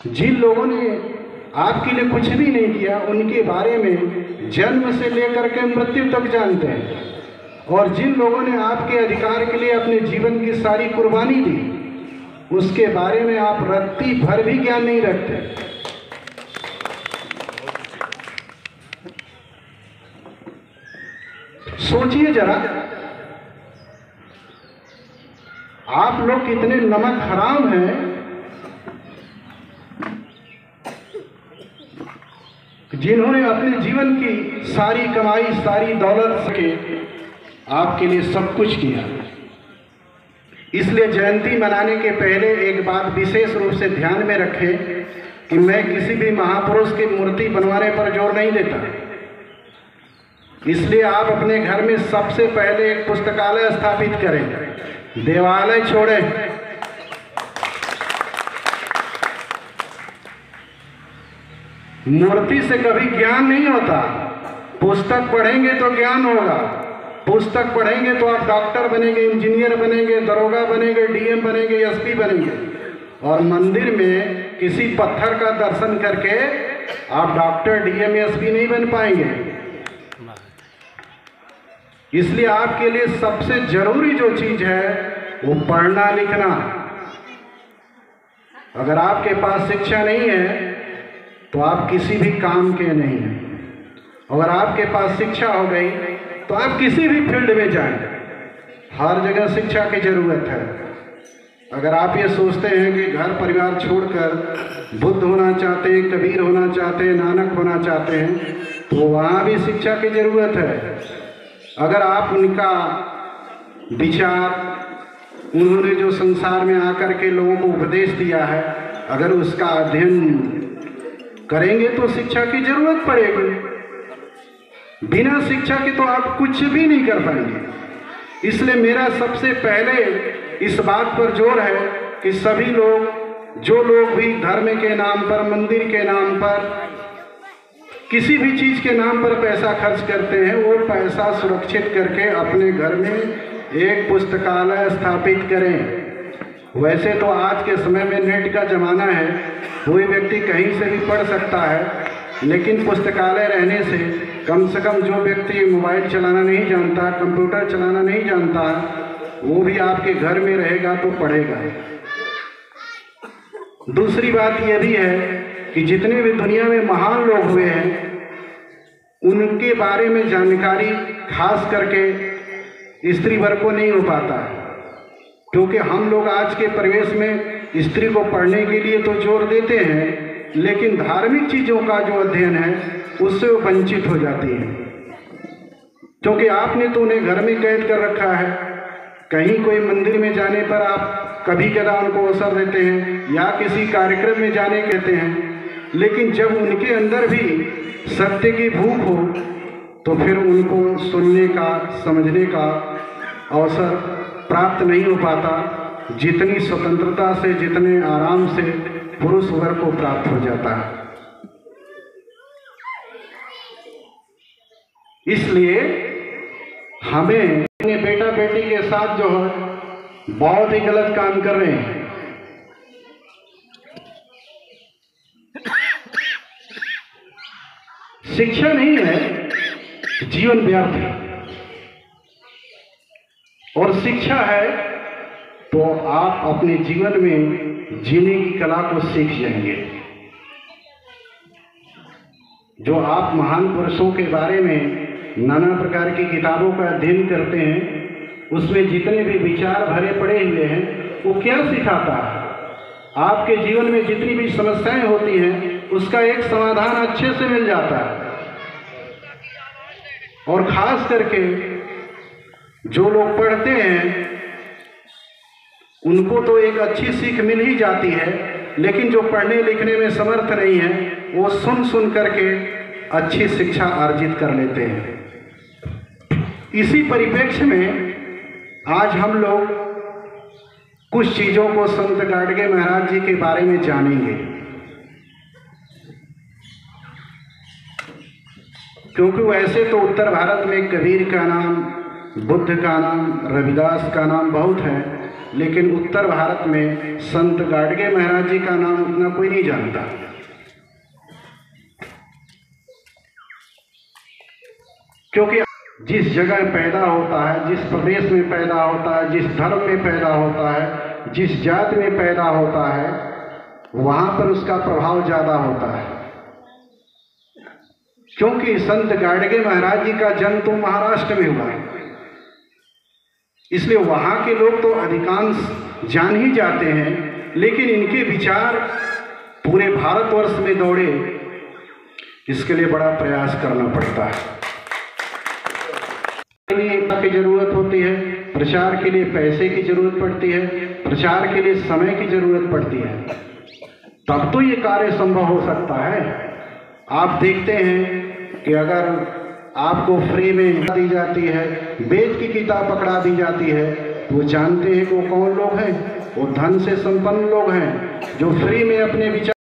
जिन लोगों ने आपके लिए कुछ भी नहीं किया, उनके बारे में जन्म से लेकर के मृत्यु तक जानते हैं। और जिन लोगों ने आपके अधिकार के लिए अपने जीवन की सारी कुर्बानी दी, उसके बारे में आप रत्ती भर भी ज्ञान नहीं रखते। सोचिए जरा, आप लोग कितने नमक हराम हैं, जिन्होंने अपने जीवन की सारी कमाई, सारी दौलत के आपके लिए सब कुछ किया। इसलिए जयंती मनाने के पहले एक बात विशेष रूप से ध्यान में रखें कि मैं किसी भी महापुरुष की मूर्ति बनवाने पर जोर नहीं देता। इसलिए आप अपने घर में सबसे पहले एक पुस्तकालय स्थापित करें, देवालय छोड़ें। मूर्ति से कभी ज्ञान नहीं होता, पुस्तक पढ़ेंगे तो ज्ञान होगा। पुस्तक पढ़ेंगे तो आप डॉक्टर बनेंगे, इंजीनियर बनेंगे, दरोगा बनेंगे, डीएम बनेंगे, एसपी बनेंगे। और मंदिर में किसी पत्थर का दर्शन करके आप डॉक्टर, डीएम, एसपी नहीं बन पाएंगे। इसलिए आपके लिए सबसे जरूरी जो चीज है वो पढ़ना लिखना। अगर आपके पास शिक्षा नहीं है तो आप किसी भी काम के नहीं हैं। अगर आपके पास शिक्षा हो गई तो आप किसी भी फील्ड में जाएं, हर जगह शिक्षा की जरूरत है। अगर आप ये सोचते हैं कि घर परिवार छोड़कर बुद्ध होना चाहते हैं, कबीर होना चाहते हैं, नानक होना चाहते हैं, तो वहाँ भी शिक्षा की जरूरत है। अगर आप उनका विचार, उन्होंने जो संसार में आकर के लोगों को उपदेश दिया है, अगर उसका अध्ययन करेंगे तो शिक्षा की जरूरत पड़ेगी। बिना शिक्षा के तो आप कुछ भी नहीं कर पाएंगे। इसलिए मेरा सबसे पहले इस बात पर जोर है कि सभी लोग, जो लोग भी धर्म के नाम पर, मंदिर के नाम पर, किसी भी चीज के नाम पर पैसा खर्च करते हैं, वो पैसा सुरक्षित करके अपने घर में एक पुस्तकालय स्थापित करें। वैसे तो आज के समय में नेट का जमाना है, कोई व्यक्ति कहीं से भी पढ़ सकता है, लेकिन पुस्तकालय रहने से कम जो व्यक्ति मोबाइल चलाना नहीं जानता, कंप्यूटर चलाना नहीं जानता, वो भी आपके घर में रहेगा तो पढ़ेगा। दूसरी बात यह भी है कि जितने भी दुनिया में महान लोग हुए हैं, उनके बारे में जानकारी खास करके स्त्री वर्ग को नहीं हो पाता है, क्योंकि हम लोग आज के परिवेश में स्त्री को पढ़ने के लिए तो जोर देते हैं, लेकिन धार्मिक चीज़ों का जो अध्ययन है उससे वो वंचित हो जाती है, क्योंकि आपने तो उन्हें घर में कैद कर रखा है। कहीं कोई मंदिर में जाने पर आप कभी कदा उनको अवसर देते हैं या किसी कार्यक्रम में जाने कहते हैं, लेकिन जब उनके अंदर भी सत्य की भूख हो तो फिर उनको सुनने का, समझने का अवसर प्राप्त नहीं हो पाता, जितनी स्वतंत्रता से, जितने आराम से पुरुष वर्ग को प्राप्त हो जाता है। इसलिए हमें अपने बेटा बेटी के साथ जो है बहुत ही गलत काम कर रहे हैं। शिक्षा नहीं है, जीवन व्यर्थ है। और शिक्षा है तो आप अपने जीवन में जीने की कला को सीख जाएंगे। जो आप महान पुरुषों के बारे में नाना प्रकार की किताबों का अध्ययन करते हैं, उसमें जितने भी विचार भरे पड़े हुए हैं, वो क्या सिखाता है? आपके जीवन में जितनी भी समस्याएं होती हैं, उसका एक समाधान अच्छे से मिल जाता है। और खास करके जो लोग पढ़ते हैं उनको तो एक अच्छी सीख मिल ही जाती है, लेकिन जो पढ़ने लिखने में समर्थ नहीं है, वो सुन सुन करके अच्छी शिक्षा अर्जित कर लेते हैं। इसी परिप्रेक्ष्य में आज हम लोग कुछ चीज़ों को संत गाडगे महाराज जी के बारे में जानेंगे, क्योंकि वैसे तो उत्तर भारत में कबीर का नाम, बुद्ध का नाम, रविदास का नाम बहुत है, लेकिन उत्तर भारत में संत गाडगे महाराज जी का नाम उतना कोई नहीं जानता। क्योंकि जिस जगह पैदा होता है, जिस प्रदेश में पैदा होता है, जिस धर्म में पैदा होता है, जिस जाति में पैदा होता है, वहां पर उसका प्रभाव ज़्यादा होता है। क्योंकि संत गाडगे महाराज जी का जन्म तो महाराष्ट्र में हुआ है, इसलिए वहां के लोग तो अधिकांश जान ही जाते हैं, लेकिन इनके विचार पूरे भारतवर्ष में दौड़े, इसके लिए बड़ा प्रयास करना पड़ता है। एकता की जरूरत होती है, प्रचार के लिए पैसे की जरूरत पड़ती है, प्रचार के लिए समय की जरूरत पड़ती है, तब तो ये कार्य संभव हो सकता है। आप देखते हैं कि अगर आपको फ्री में दी जाती है, वेद की किताब पकड़ा दी जाती है, तो वो जानते हैं कि वो कौन लोग हैं, वो धन से संपन्न लोग हैं जो फ्री में अपने विचार